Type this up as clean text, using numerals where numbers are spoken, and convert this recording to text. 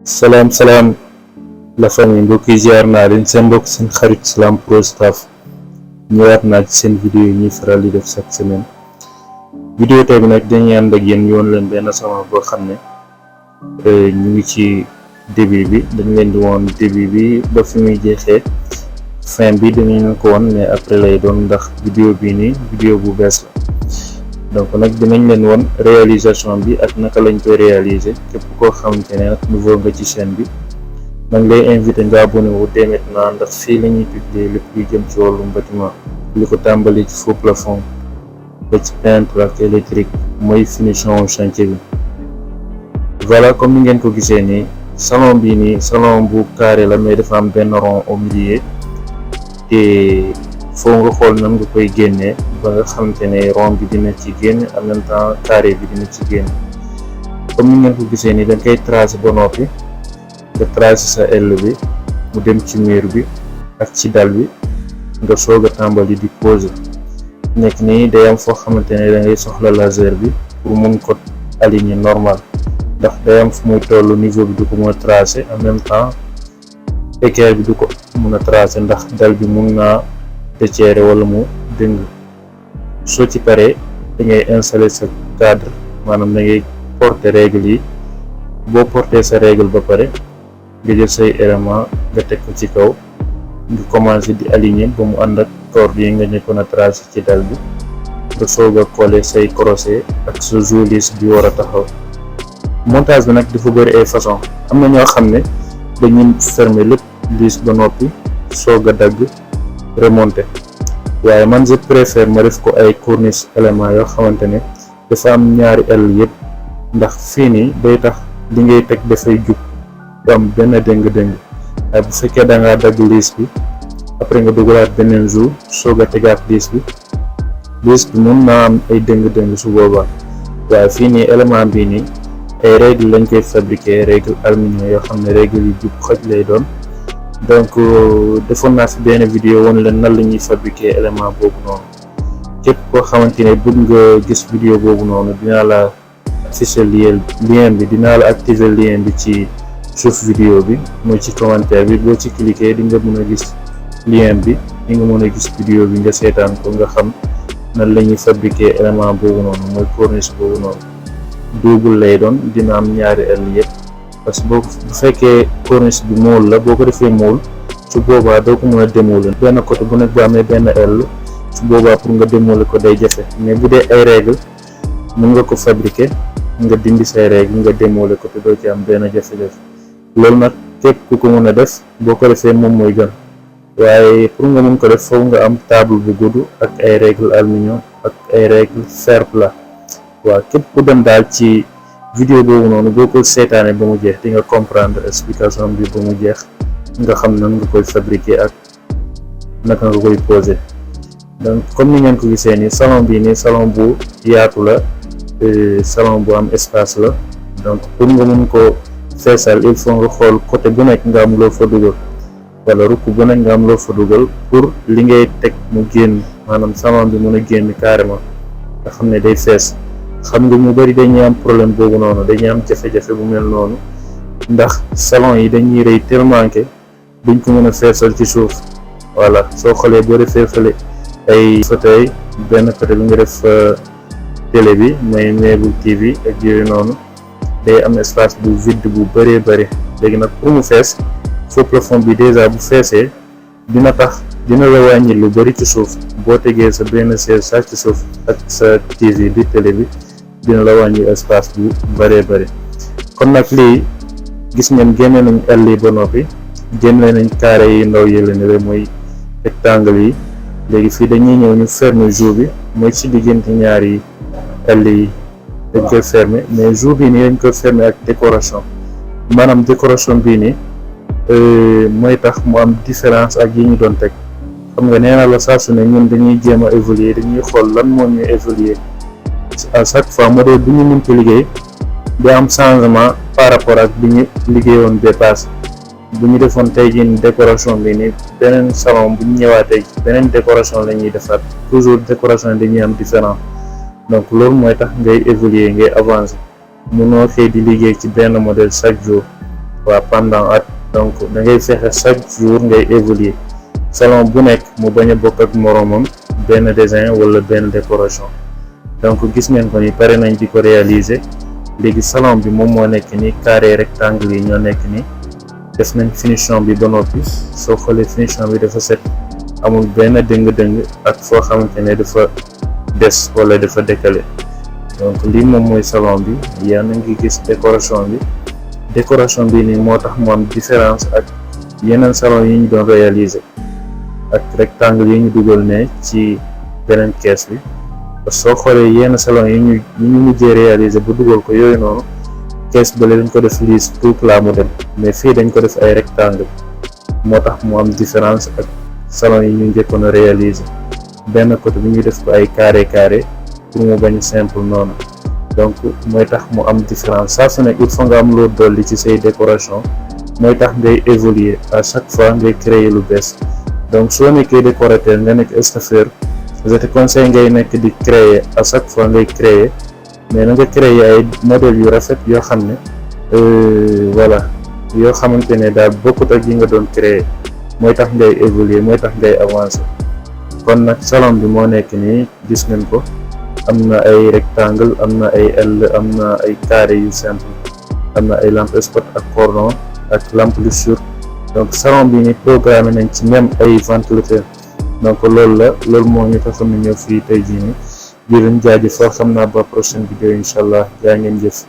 Salam la famille mbokk yi ziar naa leen seen mbokk seen xarit Salam Pro Staff ñëwaat naa ci seen vidéo yi ñuy faral di def chaque semaine. Vidéo tey bi nag dañuy ànd ak yéen yoon leen benn salon boo xam ne ñu ngi ci début bi, dañ leen di woon début bi ba fi muy jeexee. Fin bi dinañ leen ko woon mais après lay doon ndax vidéo bii nii vidéo bu bees la. Donc nag dinañ leen woon réalisation bi ak naka lañ koy réaliser. Képp koo xamante ne nag nouveau nga ci chaîne bi man lay invité nga abonné wu dès maintenant ndax fii la ñuy publier lépp luy jëm ci wàllum bâtiment li ko tàmbali ci faux plafond ba ci peinture ak électrique mooy finition chantier bi. Voilà, comme ni ngeen ko gisee nii salon bii nii salon bu carré la mais dafa am benn rond au milieu te foo nga xool nan nga koy génnee ba nga xamante ne rond bi dina ci génn en même temps carré bi dina ci génn. Comme ni ngeen ko gisee nii dañ koy tracer ba noppi nga tracer sa aile bi mu dem ci mur bi ak ci dal bi nga soog a tàmbali di poser. Nekk nii day am foo xamante ne da ngay soxla laser bi pour mun ko aligner normal ndax day am fu muy tollu niveau bi du ko mën a tracer en même temps équerre bi du ko mën a tracer ndax dal bi mun naa déchiré wala mu dëng. Soo ci paree da ngay installer sa cadre, maanaam da ngay porter règle yi. Boo porter sa règle ba pare nga jël say élément nga teg ko ci kaw nga commencer di aligner ba mu ànd ak corde yi nga nekkoon a tracer ci dal bi nga soog a coller say crochet ak sa joulis bi war a taxaw. Montage bi nag dafa bëri ay façon, am na ñoo xam ne dañuy fermer lépp lis ba noppi soog a dagg remonter, waaye man je préfère ma def ko ay corniche élément yoo xamante ne dafa am ñaari aile yëpp ndax fii nii day tax li ngay teg dafay jub du am benn dëng-dëng. waaye bu fekkee da ngaa dagg liis bi après nga dugalaat beneen jour soog a tegaat liis bi mun naa am ay dëng-dëng su boobaa. waaye fii nii élément bii nii ay règle lañ koy fabriquer, règle aluminium yoo xam ne règle yu jub xoj lay doon. Donc defoon naa fi benn vidéo woon leen nan la ñuy fabriquer élément boobu noonu. Képp koo xamante ne bëgg nga gis vidéo boobu noonu dinaa la afficher lien bi, dinaa la activer lien bi ci suuf vidéo bi mooy ci commentaire bi. Boo ci cliquer di nga mën a gis lien bi, di nga mën a gis vidéo bi nga seetaan ko nga xam nan la ñuy fabriquer élément boobu noonu mooy corniche boobu noonu. Double lay doon, dina am ñaari aile yëpp parce que bu fekkee corniche bi mool la boo ko defee mool su boobaa doo ko mën a démoler benn côté bu nekk bu amee benn aile su boobaa pour nga démoler ko day jafe. mais bu dee ay règle mën nga ko fabriquer nga dindi say règle nga démoler ko te doo ci am benn jafe-jafe. loolu nag képp ku ko mën a def boo ko defee moom mooy gën, waaye pour nga mën ko def foofu nga am table bu gudd ak ay règle aluminium ak ay règle fer plat. waaw képp ku dem daal ci vidéo boobu noonu boo ko seetaanee ba mu jeex di nga comprendre explication bi ba mu jeex nga xam nan nga koy fabriquer ak naka nga koy poser. donc comme ni ngeen ko gisee nii salon bii nii salon bu yaatu la, salon bu am espace la. donc pour nga mën ko feesal il faut nga xool côté bu nekk nga am loo fa dugal wala rukk bu nekk nga am loo fa dugal pour li ngay teg mu génn, maanaam salon bi mën a génn carrément nga xam ne day fees. xam nga ñu bari dañuy am problème boobu noonu, dañuy am jafe-jafe bu mel noonu ndax salon yi dañuy rëy tellement que duñ ko mën a feesal ci suuf. voilà, soo xoolee boo defee fële ay fauteuil benn côté bi nga def télé bi mooy meuble TV ak yooyu noonu day am espace bu vide bu bëree bëri. léegi nag pour mu fees faux plafond bi déjà bu feesee dina la wàññi lu bëri ci suuf. boo tegee sa benn chaise sax ci suuf ak sa TV bi télé bi dina la wàññi espace bu bëree bëri. kon nag lii gis ngeen génne nañ aile yi ba noppi, génne nañ carré yi ndaw yële ne mooy rectangle yi. léegi fii dañuy ñëw ñu fermer jour bi mooy ci diggante ñaari aile yi dañ koy fermer, mais jour bii nii dañ koy fermer ak décoration. maanaam décoration bii nii mooy tax mu am différence ak yi ñu doon teg. xam nga nee na la saa su ne ñun dañuy jéem a évoluer, dañuy xool lan moo ñuy évoluer à chaque fois modèle bu ñu mënti liggéey di am changement par rapport ak bi ñu liggéeyoon dépassé. bu ñu defoon tey jii décoration bi ni beneen salon bu ñu ñëwaatee beneen décoration la ñuy defaat, toujours décoration dañuy am différent. donc loolu mooy tax ngay évoluer, ngay avancer. mënoo xëy di liggéey ci benn modèle chaque jour waa pendant at. Donc da ngay fexe chaque jour ngay évoluer salon bu nekk mu bañ a bokk ak moroomam benn dessin wala benn décoration. Donc gis ngeen ko ni pare nañ di ko réaliser léegi salon bi moom moo nekk ni carré rectangle yi ñoo nekk ni def nañ finition bi ba noppi. soo xoolee finition bi dafa set, amul benn dëng-dëng ak foo xamante ne dafa des wala dafa décalé. Donc lii moom mooy salon bi. yaa ngi gis décoration bi nii moo tax mu am différence ak yeneen salon yi ñu doon réaliser ak rectangle yi ñu dugal ne ci beneen kees bi. soo xoolee yenn salon yi ñu mujjee réaliser bu dugal ko yooyu noonu kees bële dañ ko def lisse tout plat modèle, mais fii dañ ko def ay rectangle moo tax mu am différence ak salon yi ñu njëkkoon a réaliser. benn côté bi ñu def ko ay carré pour mu bañ simple noonu. Donc mooy tax mu am différence. saa su ne il faut nga am loo dolli ci say décoration, mooy tax ngay évoluer à chaque fois ngay créer lu bees. Donc soo nekkee décorateur nga nekk estafeur, je te conseille ngay nekk di créer à chaque fois ngay créer, mais na nga créer ay modèles yu rafet yoo xam ne voilà yoo xamante ne daal bokkut ak yi nga doon créer. mooy tax ngay évoluer, mooy tax ngay avancer. kon nag salon bi moo nekk nii gis ngeen ko. am na ay rectangle, am na ay L, am na ay carré yu simple, am na ay lampe spot ak cordon ak lampe luxure. donc salon bi ni programmé nañ ci même ay ventilateur. donc loolu moo ñu taxoon na ñëw fii tey jii nii di leen jaajëfal. xam naa ba prochaine vidéo incha allah. jaa ngeen jëf.